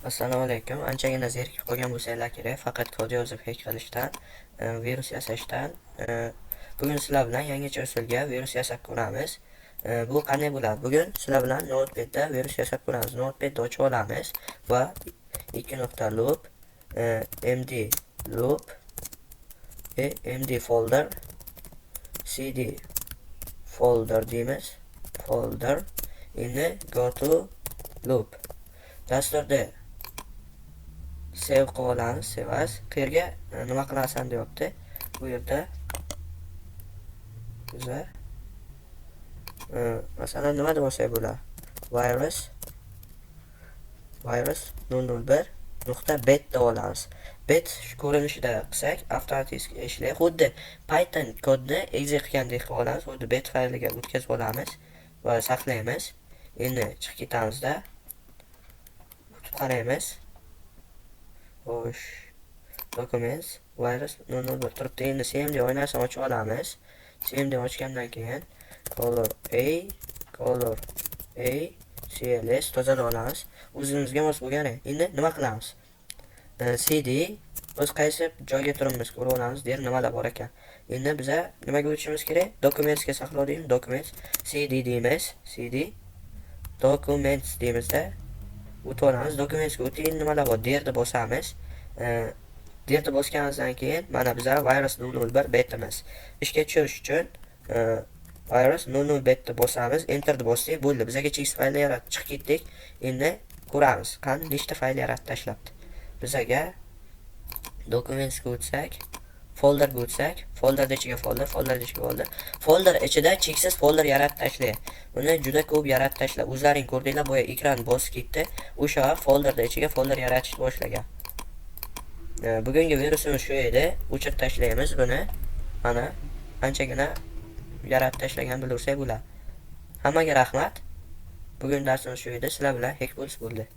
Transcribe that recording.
Assalomu alaykum. Anchagina zerikib qolgan bo'lsanglar kerak, faqat kod yozib hack qilishdan, virus yasashdan. Bugun sizlar bilan yangicha usulga virus yasab ko'ramiz. Bu qanday bo'ladi? Bugun sizlar bilan Notepadda virus yasab ko'ramiz. Notepadni ochib olamiz va ikki nuqta loop, md loop, md folder, cd folder deymiz. Folder, endi go to loop. Dasturda save qilib olamiz, sevasiz. Qayerga nima qilasan deyapti. Bu yerda biza masalan nima deb olsak bo'ladi? virus 001.bet deb olamiz. Bet ko'rinishida qilsak avtomatik ishlaydi. Xuddi Python kodni exec qilgandek qilib olamiz. Xuddi bet fayliga o'tkazib olamiz va saqlaymiz. Endi chiqib ketamizda o'tib qaraymiz. Xo'sh, documents virus 001 turibdi. Endi cmd oynasini ochib olamiz. Cmd ochgandan keyin color a cls tozalab olamiz. O'zimizga mos bo'lgani. Endi nima qilamiz? cd biz qaysi joyga turibmiz ko'rib olamiz. Der nimalar bor ekan. Endi biza nimaga o'tishimiz kerak? Documentsga saqlaydik. Documents cd deymiz. cd documents deymizda o'tib olamiz. Dokumentga o'tib nimalar bor? Derni bosamiz. Derni bosganimizdan keyin mana biza virus 001 betimiz. Ishga tushirish uchun virus 001 betni bosamiz. Enterni bossak bo'ldi. Bizaga chex fayl yaratib chiqib ketdik. Endi ko'ramiz, qani nechta fayl yaratib tashlabdi. Bizaga dokumentsga o'tsak, folderga o'tsak, folder ichiga folder, folder ichida cheksiz folder yaratib tashlaydi. Uni juda ko'p yaratib tashlab. O'zlaring ko'rdinglar, boya ekran bosib ketdi. O'sha folderda ichiga folder yaratishni boshlagan. Bugungi virusimiz shu edi. O'chirib tashlaymiz buni. Mana anchagina yaratib tashlagan bilursak bo'ladi. Hammaga rahmat. Bugun darsimiz shu edi. Sizlar bilan hack bo'ldi.